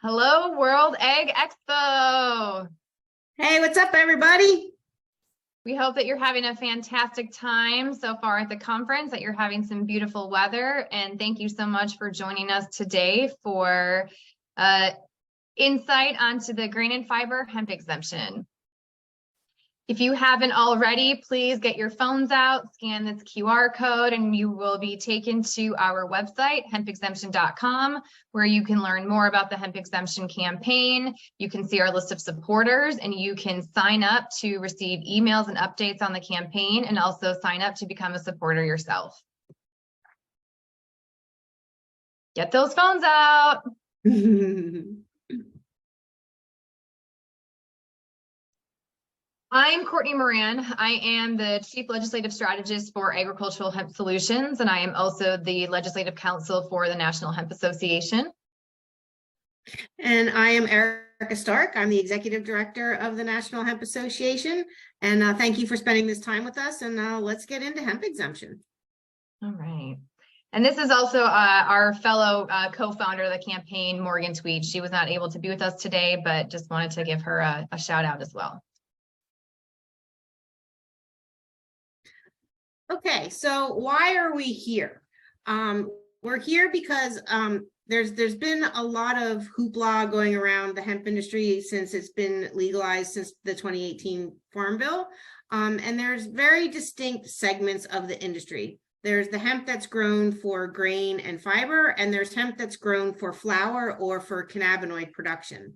Hello, World Ag Expo. Hey, what's up, everybody? We hope that you're having a fantastic time so far at the conference, that you're having some beautiful weather, and thank you so much for joining us today for insight onto the grain and fiber hemp exemption. If you haven't already, please get your phones out, scan this QR code, and you will be taken to our website, hempexemption.com, where you can learn more about the hemp exemption campaign. You can see our list of supporters, and you can sign up to receive emails and updates on the campaign, and also sign up to become a supporter yourself. Get those phones out. I'm Courtney Moran. I am the Chief Legislative Strategist for Agricultural Hemp Solutions, and I am also the Legislative Counsel for the National Hemp Association. And I am Erica Stark. I'm the Executive Director of the National Hemp Association. And thank you for spending this time with us. And let's get into hemp exemption. All right. And this is also our fellow co-founder of the campaign, Morgan Tweed. She was not able to be with us today, but just wanted to give her a shout out as well. Okay, so why are we here? We're here because there's been a lot of hoopla going around the hemp industry since it's been legalized since the 2018 Farm Bill. And there's very distinct segments of the industry. There's the hemp that's grown for grain and fiber, and there's hemp that's grown for flour or for cannabinoid production.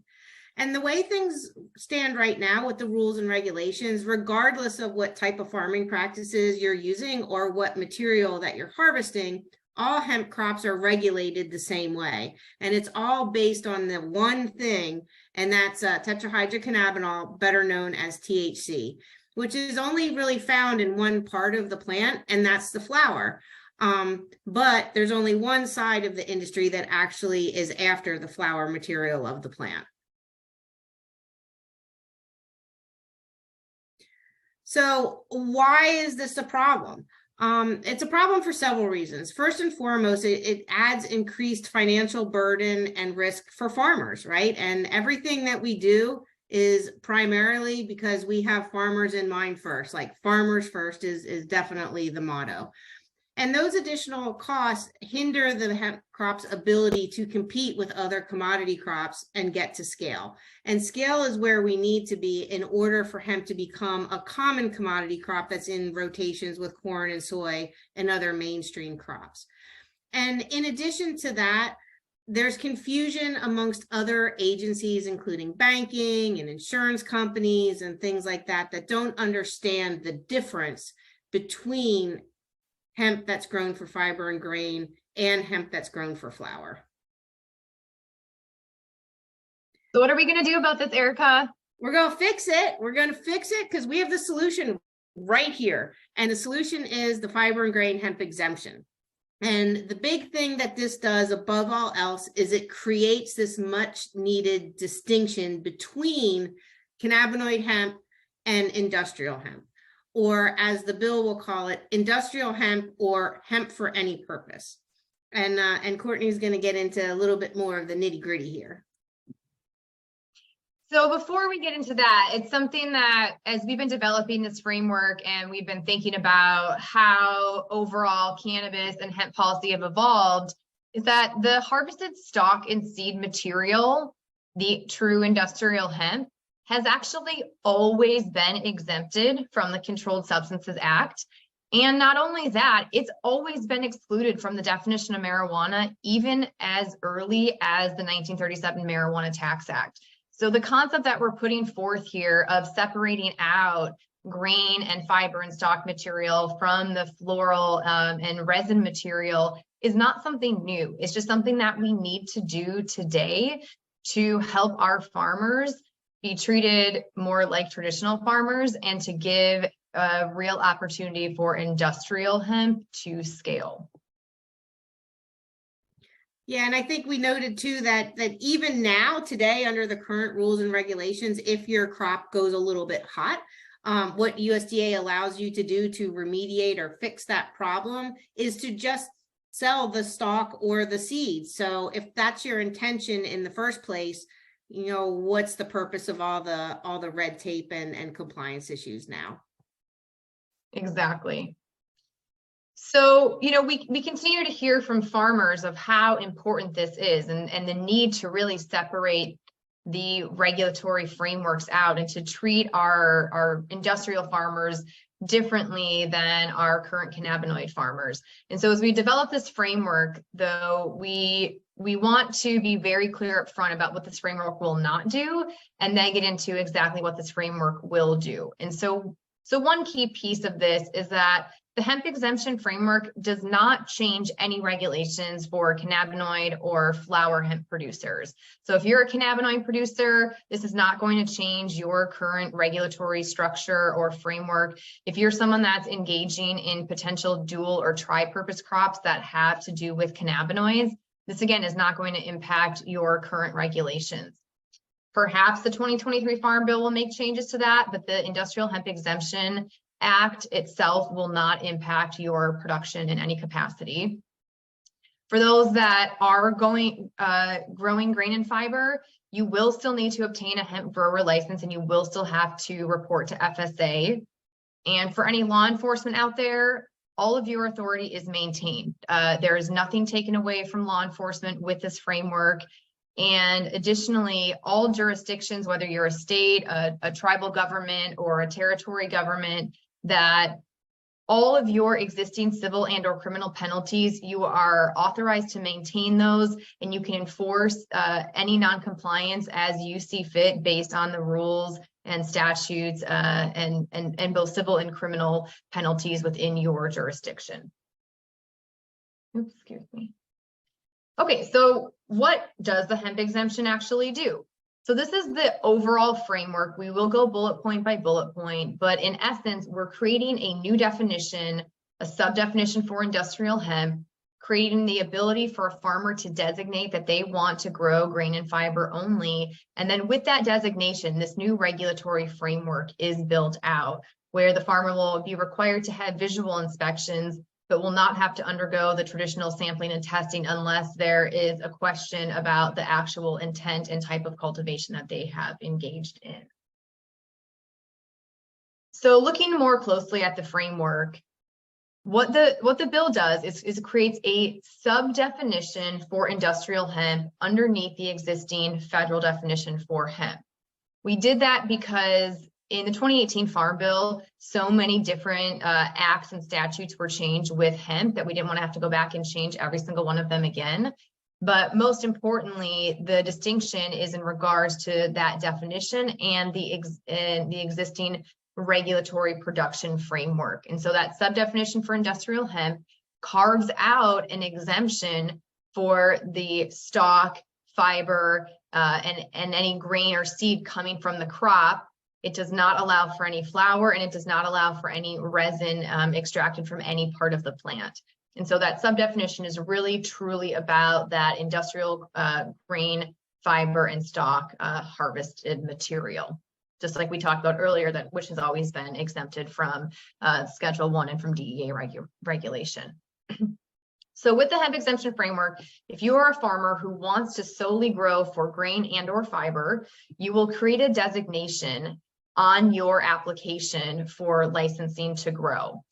And the way things stand right now with the rules and regulations, regardless of what type of farming practices you're using or what material that you're harvesting, all hemp crops are regulated the same way. And it's all based on the one thing, and that's tetrahydrocannabinol, better known as THC, which is only really found in one part of the plant, and that's the flower. But there's only one side of the industry that actually is after the flower material of the plant. So why is this a problem? It's a problem for several reasons. First and foremost, it adds increased financial burden and risk for farmers, right? And everything that we do is primarily because we have farmers in mind first. Like farmers first is definitely the motto. And those additional costs hinder the hemp crop's ability to compete with other commodity crops and get to scale. And scale is where we need to be in order for hemp to become a common commodity crop that's in rotations with corn and soy and other mainstream crops. And in addition to that, there's confusion amongst other agencies, including banking and insurance companies and things like that, that don't understand the difference between hemp that's grown for fiber and grain and hemp that's grown for flour. So what are we going to do about this, Erica? We're going to fix it. We're going to fix it because we have the solution right here. And the solution is the fiber and grain hemp exemption. And the big thing that this does above all else is it creates this much needed distinction between cannabinoid hemp and industrial hemp, or as the bill will call it, industrial hemp or hemp for any purpose. And Courtney's going to get into a little bit more of the nitty-gritty here. So before we get into that, it's something that as we've been developing this framework and we've been thinking about how overall cannabis and hemp policy have evolved, is that the harvested stalk and seed material, the true industrial hemp, has actually always been exempted from the Controlled Substances Act. And not only that, it's always been excluded from the definition of marijuana, even as early as the 1937 Marijuana Tax Act. So the concept that we're putting forth here of separating out grain and fiber and stalk material from the floral and resin material is not something new. It's just something that we need to do today to help our farmers be treated more like traditional farmers and to give a real opportunity for industrial hemp to scale. Yeah, and I think we noted too that even now today under the current rules and regulations, if your crop goes a little bit hot, what USDA allows you to do to remediate or fix that problem is to just sell the stalk or the seed. So if that's your intention in the first place, what's the purpose of all the red tape and compliance issues now? Exactly. So, we continue to hear from farmers of how important this is and the need to really separate the regulatory frameworks out and to treat our industrial farmers differently than our current cannabinoid farmers. And so as we develop this framework, though, we want to be very clear up front about what this framework will not do, and then get into exactly what this framework will do. And so one key piece of this is that the hemp exemption framework does not change any regulations for cannabinoid or flower hemp producers. So if you're a cannabinoid producer, this is not going to change your current regulatory structure or framework. If you're someone that's engaging in potential dual or tri-purpose crops that have to do with cannabinoids, this again is not going to impact your current regulations. Perhaps the 2023 Farm Bill will make changes to that, but the Industrial Hemp Exemption Act itself will not impact your production in any capacity. For those that are growing grain and fiber, you will still need to obtain a hemp grower license and you will still have to report to FSA. And for any law enforcement out there, all of your authority is maintained. There is nothing taken away from law enforcement with this framework. And additionally, all jurisdictions, whether you're a state, a tribal government, or a territory government, that all of your existing civil and or criminal penalties, you are authorized to maintain those, and you can enforce any non-compliance as you see fit based on the rules and statutes and both civil and criminal penalties within your jurisdiction. Oops, excuse me. Okay, so what does the hemp exemption actually do? So this is the overall framework. We will go bullet point by bullet point, but in essence, we're creating a new definition, a sub-definition for industrial hemp, creating the ability for a farmer to designate that they want to grow grain and fiber only. And then with that designation, this new regulatory framework is built out, where the farmer will be required to have visual inspections, but will not have to undergo the traditional sampling and testing unless there is a question about the actual intent and type of cultivation that they have engaged in. So looking more closely at the framework, what the bill does is it creates a sub-definition for industrial hemp underneath the existing federal definition for hemp. We did that because in the 2018 Farm Bill, so many different acts and statutes were changed with hemp that we didn't want to have to go back and change every single one of them again. But most importantly, the distinction is in regards to that definition and the existing regulatory production framework. And so that sub-definition for industrial hemp carves out an exemption for the stalk, fiber, and any grain or seed coming from the crop. It does not allow for any flour, and it does not allow for any resin extracted from any part of the plant. And so that sub-definition is really truly about that industrial grain, fiber, and stalk harvested material. Just like we talked about earlier, that which has always been exempted from Schedule 1 and from DEA regulation. So with the hemp exemption framework, if you are a farmer who wants to solely grow for grain and or fiber, you will create a designation on your application for licensing to grow.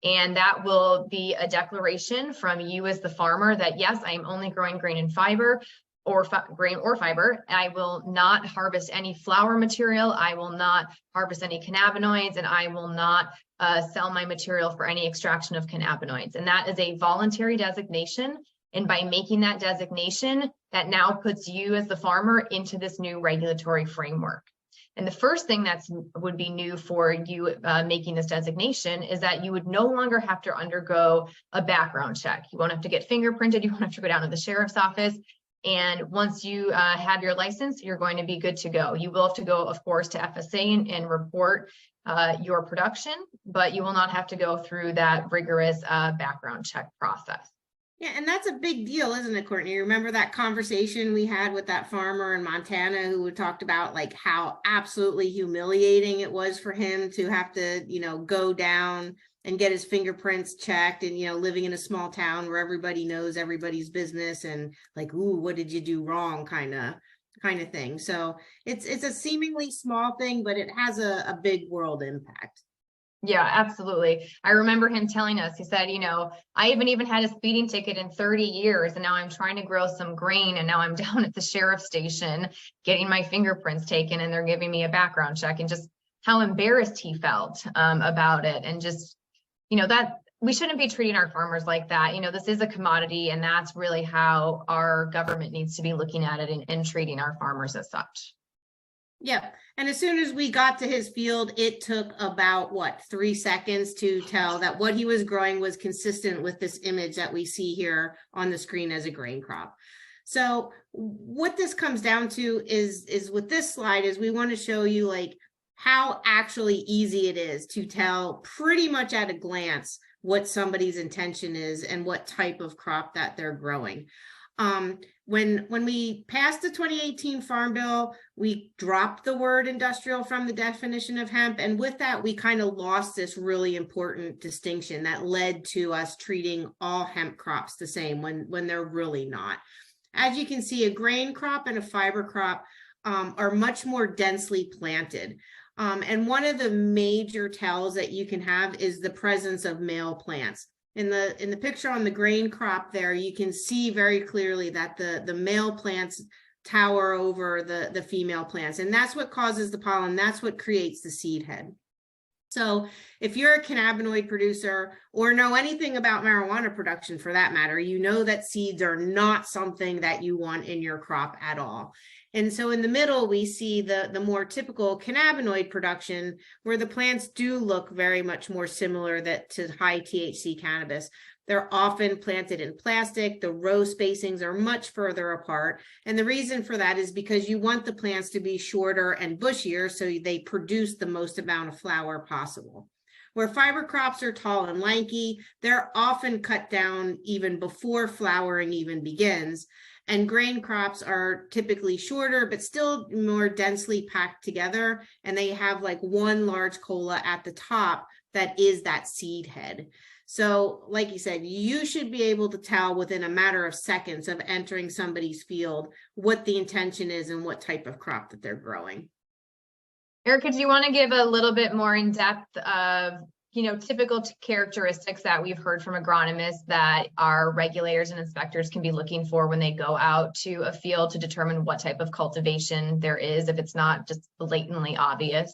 And that will be a declaration from you as the farmer that, yes, I am only growing grain and fiber, or grain or fiber. I will not harvest any flour material. I will not harvest any cannabinoids, and I will not sell my material for any extraction of cannabinoids. And that is a voluntary designation. And by making that designation, that now puts you as the farmer into this new regulatory framework. And the first thing that would be new for you making this designation is that you would no longer have to undergo a background check. You won't have to get fingerprinted. You won't have to go down to the sheriff's office. And once you have your license, you're going to be good to go. You will have to go, of course, to FSA and report your production, but you will not have to go through that rigorous background check process. Yeah, and that's a big deal, isn't it, Courtney? Remember that conversation we had with that farmer in Montana who talked about like how absolutely humiliating it was for him to have to, go down and get his fingerprints checked, and living in a small town where everybody knows everybody's business, and like, ooh, what did you do wrong, kind of thing. So it's a seemingly small thing, but it has a big world impact. Yeah, absolutely. I remember him telling us, he said, I haven't even had a speeding ticket in 30 years, and now I'm trying to grow some grain, and now I'm down at the sheriff's station getting my fingerprints taken, and they're giving me a background check, and just how embarrassed he felt about it. And just, that we shouldn't be treating our farmers like that. This is a commodity, and that's really how our government needs to be looking at it, and treating our farmers as such. Yep. And as soon as we got to his field, it took about 3 seconds to tell that what he was growing was consistent with this image that we see here on the screen as a grain crop. So what this comes down to is with this slide is we want to show you like how actually easy it is to tell pretty much at a glance what somebody's intention is and what type of crop that they're growing. When we passed the 2018 Farm Bill, we dropped the word industrial from the definition of hemp. And with that, we kind of lost this really important distinction that led to us treating all hemp crops the same when they're really not. As you can see, a grain crop and a fiber crop are much more densely planted. And one of the major tells that you can have is the presence of male plants. In the picture on the grain crop there, you can see very clearly that the male plants tower over the female plants, and that's what causes the pollen. That's what creates the seed head. So if you're a cannabinoid producer or know anything about marijuana production for that matter, you know that seeds are not something that you want in your crop at all. And so in the middle, we see the more typical cannabinoid production where the plants do look very much more similar to high THC cannabis. They're often planted in plastic. The row spacings are much further apart. And the reason for that is because you want the plants to be shorter and bushier so they produce the most amount of flower possible. Where fiber crops are tall and lanky, they're often cut down even before flowering even begins. And grain crops are typically shorter, but still more densely packed together. And they have like one large cola at the top that is that seed head. So like you said, you should be able to tell within a matter of seconds of entering somebody's field what the intention is and what type of crop that they're growing. Erica, do you want to give a little bit more in depth of, typical characteristics that we've heard from agronomists that our regulators and inspectors can be looking for when they go out to a field to determine what type of cultivation there is, if it's not just blatantly obvious?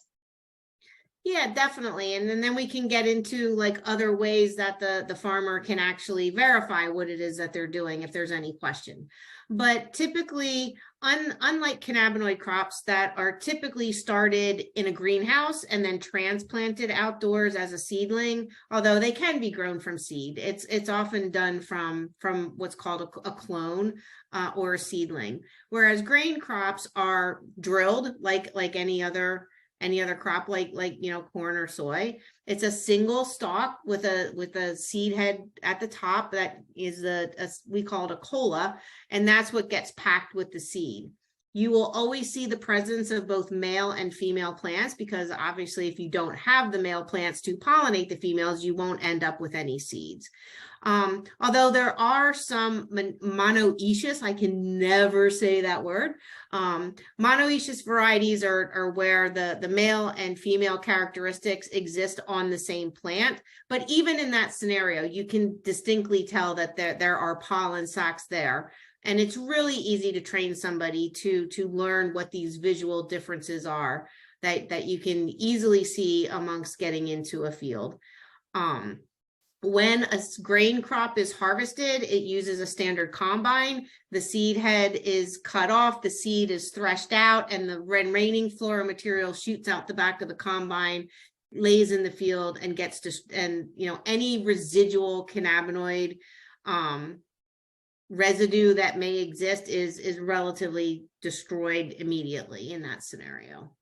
Yeah, definitely. And then we can get into like other ways that the farmer can actually verify what it is that they're doing if there's any question. But typically, unlike cannabinoid crops that are typically started in a greenhouse and then transplanted outdoors as a seedling, although they can be grown from seed, it's often done from what's called a clone or a seedling. Whereas grain crops are drilled like any other crop, like corn or soy. It's a single stalk with a seed head at the top that is we call it a cola, and that's what gets packed with the seed. You will always see the presence of both male and female plants because obviously if you don't have the male plants to pollinate the females, you won't end up with any seeds. Although there are some monoecious, I can never say that word. Monoecious varieties are where the male and female characteristics exist on the same plant. But even in that scenario, you can distinctly tell that there are pollen sacs there. And it's really easy to train somebody to learn what these visual differences are that you can easily see amongst getting into a field. When a grain crop is harvested, it uses a standard combine. The seed head is cut off, the seed is threshed out, and the remaining flora material shoots out the back of the combine, lays in the field, and gets to, and any residual cannabinoid residue that may exist is relatively destroyed immediately in that scenario.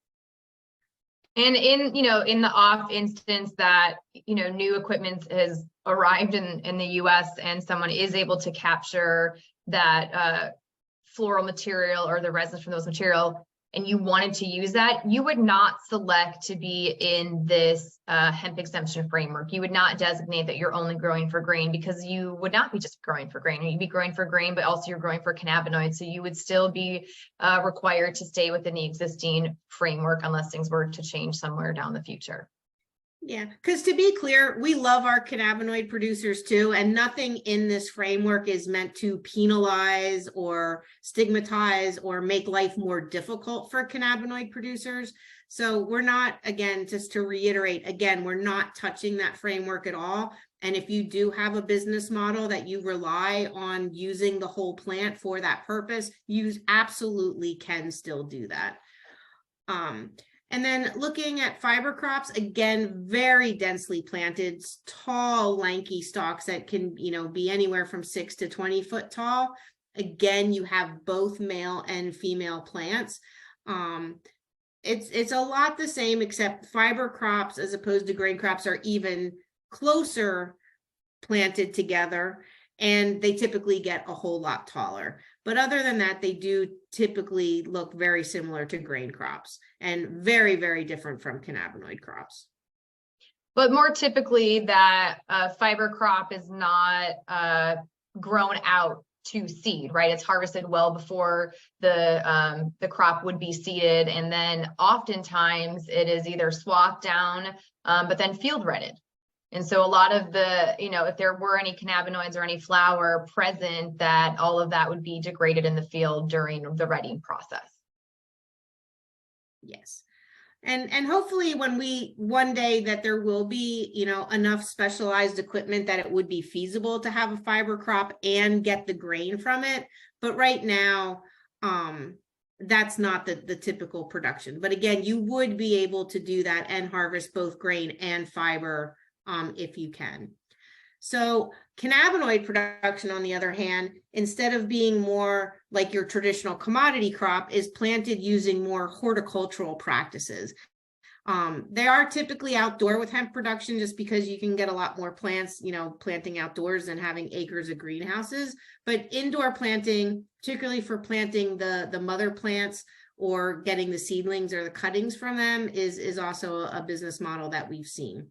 And in the off instance that, new equipment has arrived in the US and someone is able to capture that floral material or the resins from those material, and you wanted to use that, you would not select to be in this hemp exemption framework. You would not designate that you're only growing for grain, because you would not be just growing for grain. You'd be growing for grain, but also you're growing for cannabinoids. So you would still be required to stay within the existing framework unless things were to change somewhere down the future. Yeah, because to be clear, we love our cannabinoid producers too, and nothing in this framework is meant to penalize or stigmatize or make life more difficult for cannabinoid producers. So we're not, again, just to reiterate, again, we're not touching that framework at all. And if you do have a business model that you rely on using the whole plant for that purpose, you absolutely can still do that. And then looking at fiber crops, again, very densely planted, tall, lanky stalks that can, be anywhere from 6 to 20 foot tall. Again, you have both male and female plants. It's a lot the same, except fiber crops, as opposed to grain crops, are even closer planted together, and they typically get a whole lot taller. But other than that, they do typically look very similar to grain crops and very, very different from cannabinoid crops. But more typically, that fiber crop is not grown out to seed, right? It's harvested well before the crop would be seeded, and then oftentimes it is either swapped down, but then field retted. And so a lot of the, if there were any cannabinoids or any flower present, that all of that would be degraded in the field during the retting process. Yes. And hopefully one day that there will be, enough specialized equipment that it would be feasible to have a fiber crop and get the grain from it. But right now, that's not the typical production. But again, you would be able to do that and harvest both grain and fiber if you can. So cannabinoid production, on the other hand, instead of being more like your traditional commodity crop, is planted using more horticultural practices. They are typically outdoor with hemp production, just because you can get a lot more plants, planting outdoors than having acres of greenhouses. But indoor planting, particularly for planting the mother plants or getting the seedlings or the cuttings from them, is also a business model that we've seen.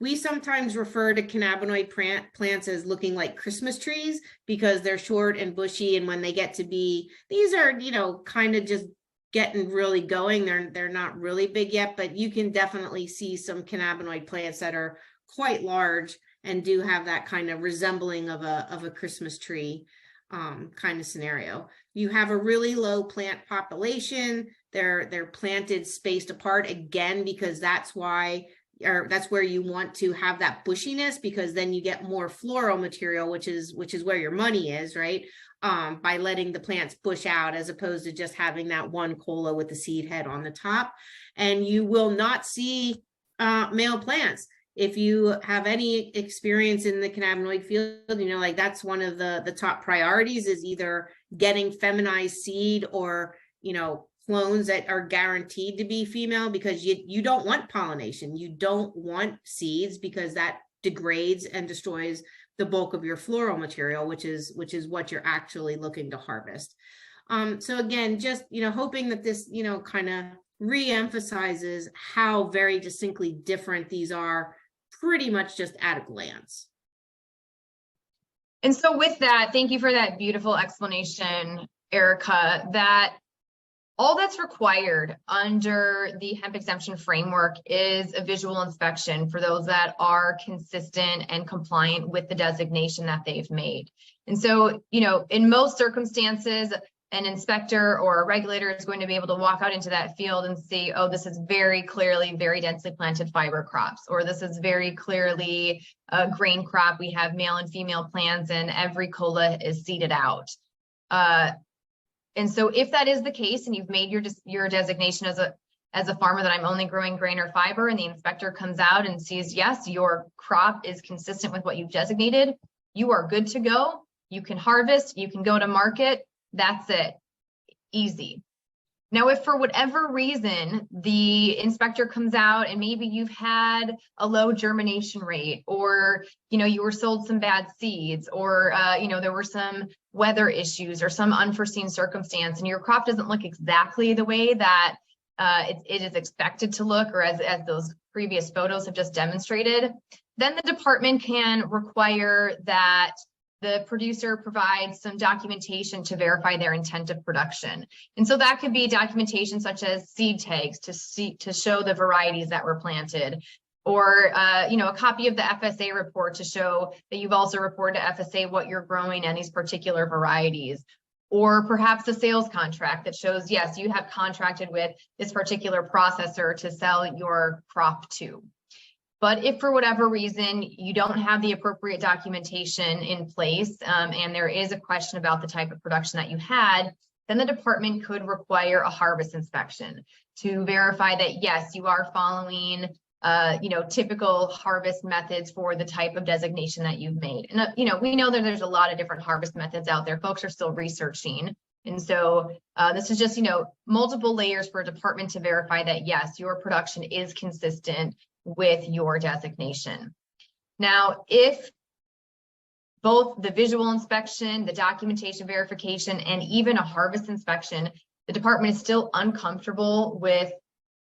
We sometimes refer to cannabinoid plants as looking like Christmas trees, because they're short and bushy, and when they get to be, these are, kind of just getting really going. They're not really big yet, but you can definitely see some cannabinoid plants that are quite large and do have that kind of resembling of a Christmas tree kind of scenario. You have a really low plant population. They're planted spaced apart, again, because that's where you want to have that bushiness, because then you get more floral material, which is where your money is, right? By letting the plants bush out, as opposed to just having that one cola with the seed head on the top. And you will not see male plants. If you have any experience in the cannabinoid field, like that's one of the top priorities, is either getting feminized seed or, clones that are guaranteed to be female, because you don't want pollination. You don't want seeds, because that degrades and destroys the bulk of your floral material, which is what you're actually looking to harvest. So again, just, hoping that this, kind of re-emphasizes how very distinctly different these are, pretty much just at a glance. And so with that, thank you for that beautiful explanation, Erica. That all that's required under the hemp exemption framework is a visual inspection for those that are consistent and compliant with the designation that they've made. And so, in most circumstances, an inspector or a regulator is going to be able to walk out into that field and see, oh, this is very clearly very densely planted fiber crops, or this is very clearly a grain crop. We have male and female plants, and every cola is seeded out. And so if that is the case, and you've made your designation as a farmer that I'm only growing grain or fiber, and the inspector comes out and sees, yes, your crop is consistent with what you've designated, you are good to go. You can harvest, you can go to market. That's it. Easy. Now, if for whatever reason the inspector comes out and maybe you've had a low germination rate, or you were sold some bad seeds, or there were some weather issues or some unforeseen circumstance, and your crop doesn't look exactly the way that it is expected to look, or as those previous photos have just demonstrated, then the department can require that the producer provides some documentation to verify their intent of production. And so that could be documentation such as seed tags to show the varieties that were planted, or a copy of the FSA report to show that you've also reported to FSA what you're growing in these particular varieties, or perhaps a sales contract that shows, yes, you have contracted with this particular processor to sell your crop to. But if for whatever reason you don't have the appropriate documentation in place, and there is a question about the type of production that you had, then the department could require a harvest inspection to verify that, yes, you are following typical harvest methods for the type of designation that you've made. And we know that there's a lot of different harvest methods out there. Folks are still researching. And so this is just, multiple layers for a department to verify that, yes, your production is consistent with your designation. Now, if both the visual inspection, the documentation verification, and even a harvest inspection, the department is still uncomfortable with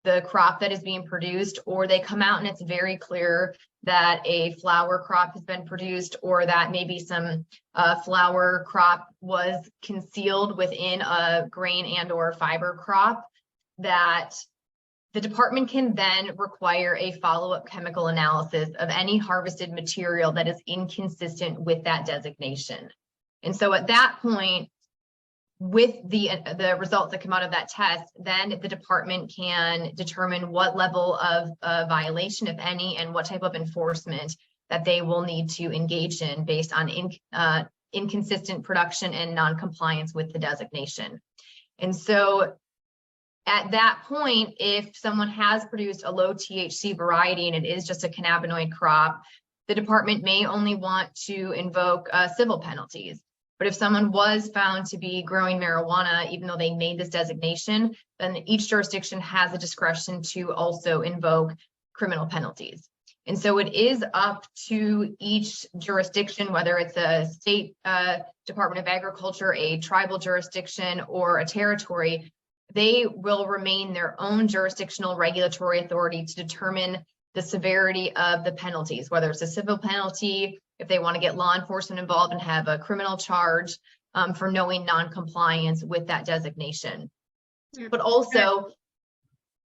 the crop that is being produced, or they come out and it's very clear that a flower crop has been produced, or that maybe some flower crop was concealed within a grain and or fiber crop, that the department can then require a follow-up chemical analysis of any harvested material that is inconsistent with that designation. And so at that point, with the results that come out of that test, then the department can determine what level of violation, if any, and what type of enforcement that they will need to engage in based on inconsistent production and non-compliance with the designation. And so at that point, if someone has produced a low THC variety and it is just a cannabinoid crop, the department may only want to invoke civil penalties. But if someone was found to be growing marijuana, even though they made this designation, then each jurisdiction has the discretion to also invoke criminal penalties. And so it is up to each jurisdiction, whether it's a state Department of Agriculture, a tribal jurisdiction, or a territory, they will remain their own jurisdictional regulatory authority to determine the severity of the penalties, whether it's a civil penalty, if they want to get law enforcement involved and have a criminal charge for knowing non-compliance with that designation. But also,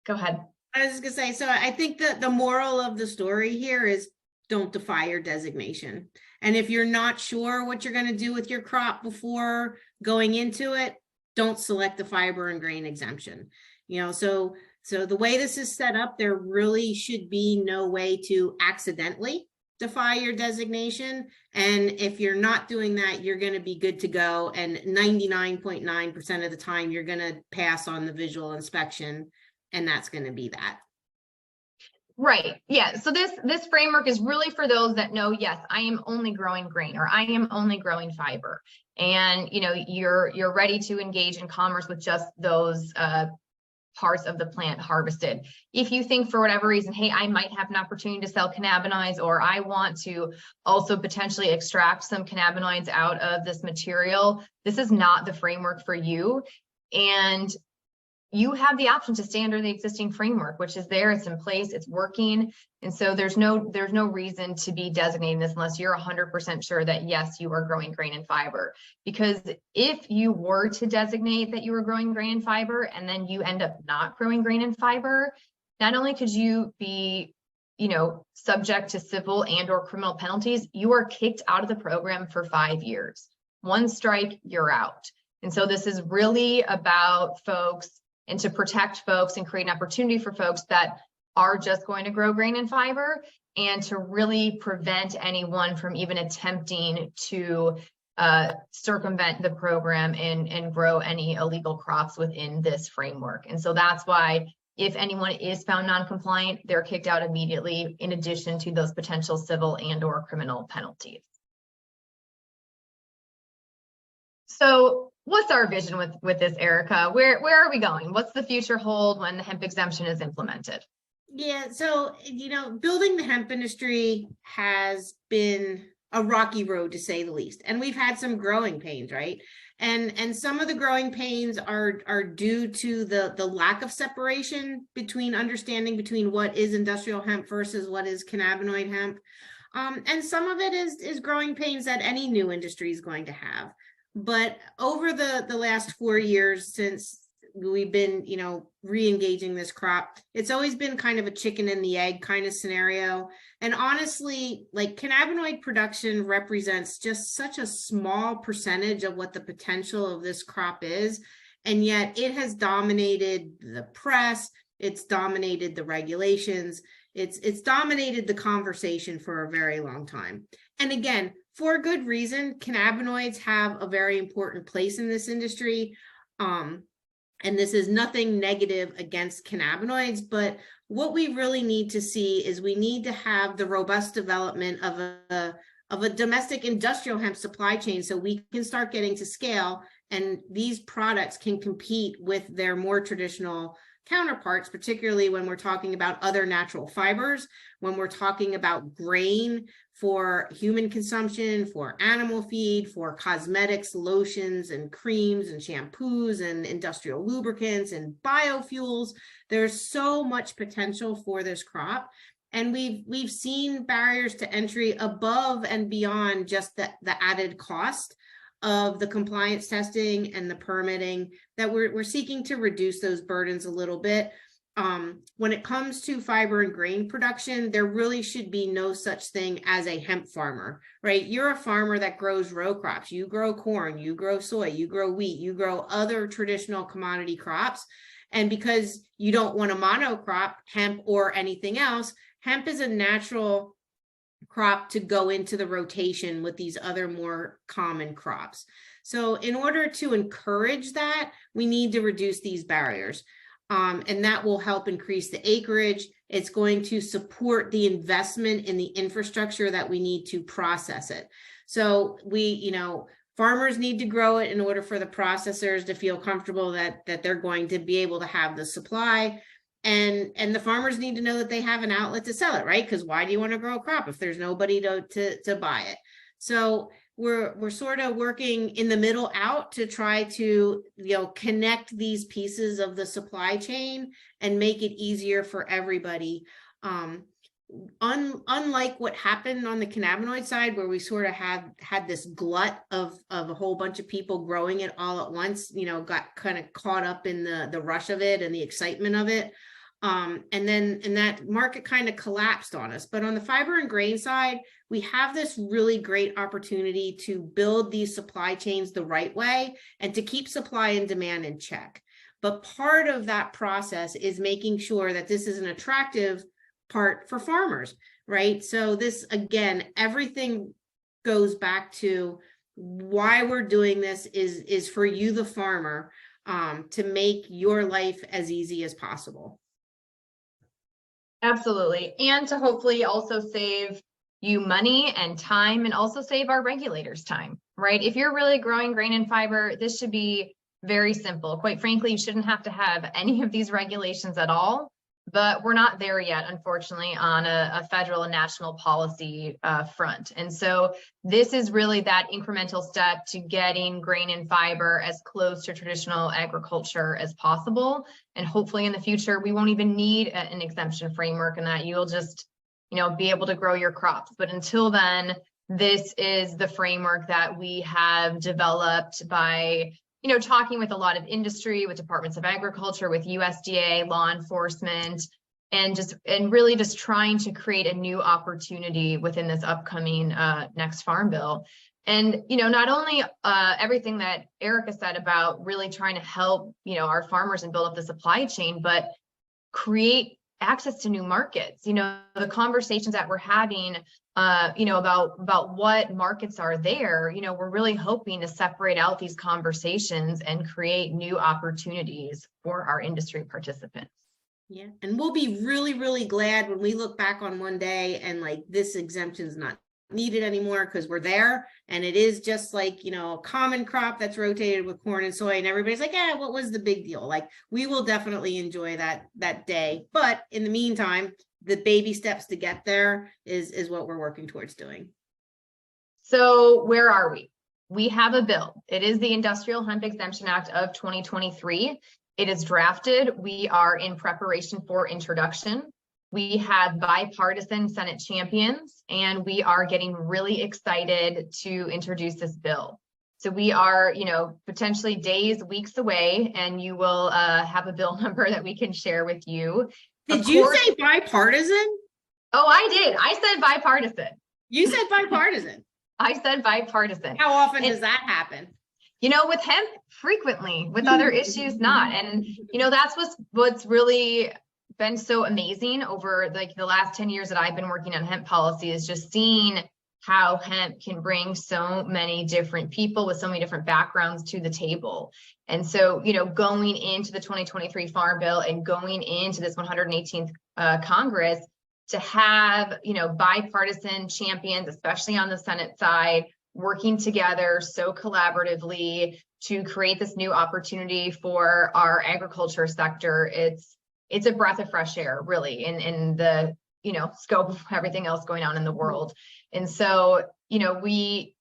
go ahead. I was just gonna say, so I think that the moral of the story here is don't defy your designation. And if you're not sure what you're gonna do with your crop before going into it, don't select the fiber and grain exemption. So the way this is set up, there really should be no way to accidentally defy your designation. And if you're not doing that, you're going to be good to go. And 99.9% of the time, you're going to pass on the visual inspection. And that's going to be that. Right. Yeah. So this framework is really for those that know, yes, I am only growing grain, or I am only growing fiber. And, you're ready to engage in commerce with just those parts of the plant harvested. If you think for whatever reason, hey, I might have an opportunity to sell cannabinoids, or I want to also potentially extract some cannabinoids out of this material, this is not the framework for you. And you have the option to stay under the existing framework, which is there, it's in place, it's working. And so there's no reason to be designating this unless you're 100% sure that, yes, you are growing grain and fiber. Because if you were to designate that you were growing grain and fiber, and then you end up not growing grain and fiber, not only could you be, subject to civil and or criminal penalties, you are kicked out of the program for 5 years. One strike, you're out. And so this is really about folks, and to protect folks and create an opportunity for folks that are just going to grow grain and fiber, and to really prevent anyone from even attempting to circumvent the program and grow any illegal crops within this framework. And so that's why if anyone is found non-compliant, they're kicked out immediately, in addition to those potential civil and or criminal penalties. So what's our vision with this, Erica? Where are we going? What's the future hold when the hemp exemption is implemented? Yeah, so, building the hemp industry has been a rocky road, to say the least. And we've had some growing pains, right? And some of the growing pains are due to the lack of separation between understanding between what is industrial hemp versus what is cannabinoid hemp. And some of it is growing pains that any new industry is going to have. But over the last 4 years since we've been, re-engaging this crop, it's always been kind of a chicken and the egg kind of scenario. And honestly, like, cannabinoid production represents just such a small percentage of what the potential of this crop is. And yet it has dominated the press, it's dominated the regulations, it's dominated the conversation for a very long time. And again, for good reason. Cannabinoids have a very important place in this industry. And this is nothing negative against cannabinoids, but what we really need to see is we need to have the robust development of a domestic industrial hemp supply chain so we can start getting to scale and these products can compete with their more traditional counterparts, particularly when we're talking about other natural fibers, when we're talking about grain for human consumption, for animal feed, for cosmetics, lotions and creams and shampoos and industrial lubricants and biofuels. There's so much potential for this crop. And we've seen barriers to entry above and beyond just the added cost of the compliance testing and the permitting, that we're seeking to reduce those burdens a little bit. When it comes to fiber and grain production, there really should be no such thing as a hemp farmer, right? You're a farmer that grows row crops. You grow corn, you grow soy, you grow wheat, you grow other traditional commodity crops. And because you don't want a monocrop, hemp or anything else, hemp is a natural crop to go into the rotation with these other more common crops. So in order to encourage that, we need to reduce these barriers. And that will help increase the acreage. It's going to support the investment in the infrastructure that we need to process it. So farmers need to grow it in order for the processors to feel comfortable that they're going to be able to have the supply. And the farmers need to know that they have an outlet to sell it, right? Because why do you want to grow a crop if there's nobody to buy it? So we're sort of working in the middle out to try to connect these pieces of the supply chain and make it easier for everybody. Unlike what happened on the cannabinoid side, where we sort of had this glut of a whole bunch of people growing it all at once, got kind of caught up in the rush of it and the excitement of it. And that market kind of collapsed on us. But on the fiber and grain side, we have this really great opportunity to build these supply chains the right way and to keep supply and demand in check. But part of that process is making sure that this is an attractive part for farmers, right? So this, again, everything goes back to why we're doing this is for you, the farmer, to make your life as easy as possible. Absolutely. And to hopefully also save you money and time, and also save our regulators time, right? If you're really growing grain and fiber, this should be very simple. Quite frankly, you shouldn't have to have any of these regulations at all, but we're not there yet, unfortunately, on a federal and national policy front. And so this is really that incremental step to getting grain and fiber as close to traditional agriculture as possible. And hopefully in the future, we won't even need an exemption framework, and that you'll just, be able to grow your crops. But until then, this is the framework that we have developed by talking with a lot of industry, with departments of agriculture, with USDA, law enforcement, and really just trying to create a new opportunity within this upcoming next farm bill. And, not only everything that Erica said about really trying to help, our farmers and build up the supply chain, but create access to new markets. The conversations that we're having, about what markets are there, we're really hoping to separate out these conversations and create new opportunities for our industry participants. Yeah. And we'll be really, really glad when we look back on one day and this exemption is not need it anymore because we're there. And it is just like, you know, a common crop that's rotated with corn and soy, and everybody's like, yeah, what was the big deal? Like, we will definitely enjoy that day. But in the meantime, the baby steps to get there is what we're working towards doing. So where are we? We have a bill. It is the Industrial Hemp Exemption Act of 2023. It is drafted. We are in preparation for introduction. We have bipartisan Senate champions, and we are getting really excited to introduce this bill. So we are, you know, potentially days, weeks away, and you will have a bill number that we can share with you. Did you say bipartisan? Oh, I did. I said bipartisan. You said bipartisan. I said bipartisan. How often does that happen? You know, with hemp, frequently. With other issues, not. And, you know, that's what's really been so amazing over like the last 10 years that I've been working on hemp policy, is just seeing how hemp can bring so many different people with so many different backgrounds to the table. And so, you know, going into the 2023 Farm Bill and going into this 118th Congress, to have, you know, bipartisan champions, especially on the Senate side, working together so collaboratively to create this new opportunity for our agriculture sector, it's a breath of fresh air, really, in the, you know, scope of everything else going on in the world. And so, you know, we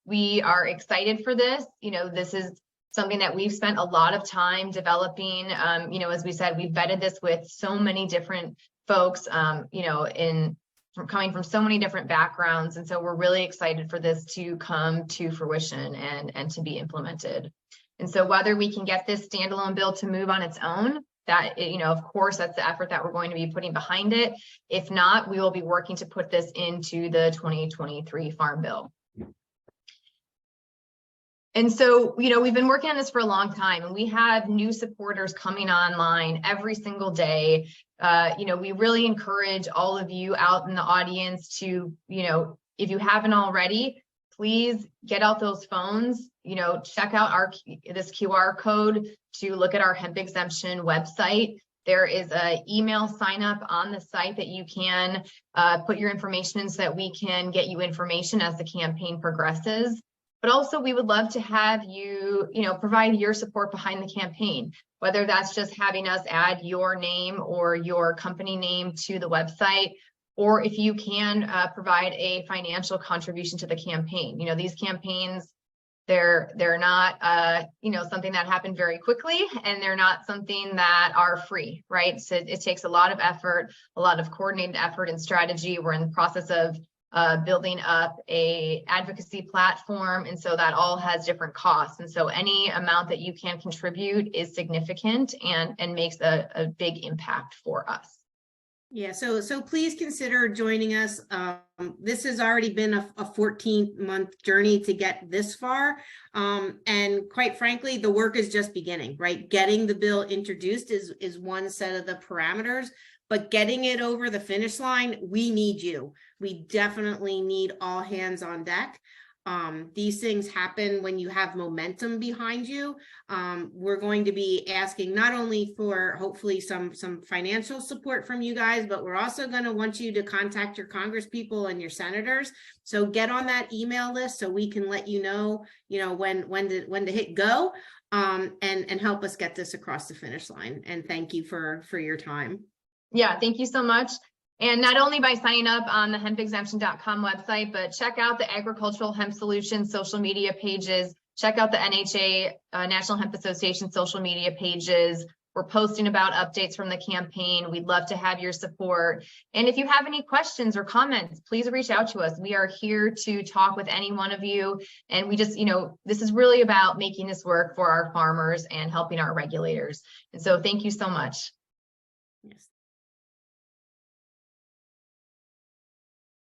are excited for this. You know, this is something that we've spent a lot of time developing. You know, as we said, we vetted this with so many different folks, you know, coming from so many different backgrounds. And so we're really excited for this to come to fruition and to be implemented. And so whether we can get this standalone bill to move on its own, that, you know, of course, that's the effort that we're going to be putting behind it. If not, we will be working to put this into the 2023 Farm Bill. And so, you know, we've been working on this for a long time, and we have new supporters coming online every single day. You know, we really encourage all of you out in the audience to, you know, if you haven't already, please get out those phones, you know, check out this QR code to look at our hemp exemption website. There is an email sign up on the site that you can put your information in so that we can get you information as the campaign progresses. But also, we would love to have you, you know, provide your support behind the campaign, whether that's just having us add your name or your company name to the website, or if you can provide a financial contribution to the campaign. You know, these campaigns, they're not, you know, something that happened very quickly, and they're not something that are free, right? So it takes a lot of effort, a lot of coordinated effort and strategy. We're in the process of building up a advocacy platform, and so that all has different costs. And so any amount that you can contribute is significant and makes a big impact for us. Yeah, so please consider joining us. This has already been a 14-month journey to get this far. And quite frankly, the work is just beginning, right? Getting the bill introduced is one set of the parameters, but getting it over the finish line, we need you. We definitely need all hands on deck. These things happen when you have momentum behind you. We're going to be asking not only for hopefully some financial support from you guys, but we're also going to want you to contact your congresspeople and your senators. So get on that email list so we can let you know when to hit go, and help us get this across the finish line. And thank you for your time. Yeah, thank you so much. And not only by signing up on the hempexemption.com website, but check out the Agricultural Hemp Solutions social media pages. Check out the NHA, National Hemp Association social media pages. We're posting about updates from the campaign. We'd love to have your support. And if you have any questions or comments, please reach out to us. We are here to talk with any one of you. And we just, you know, this is really about making this work for our farmers and helping our regulators. And so thank you so much. Yes.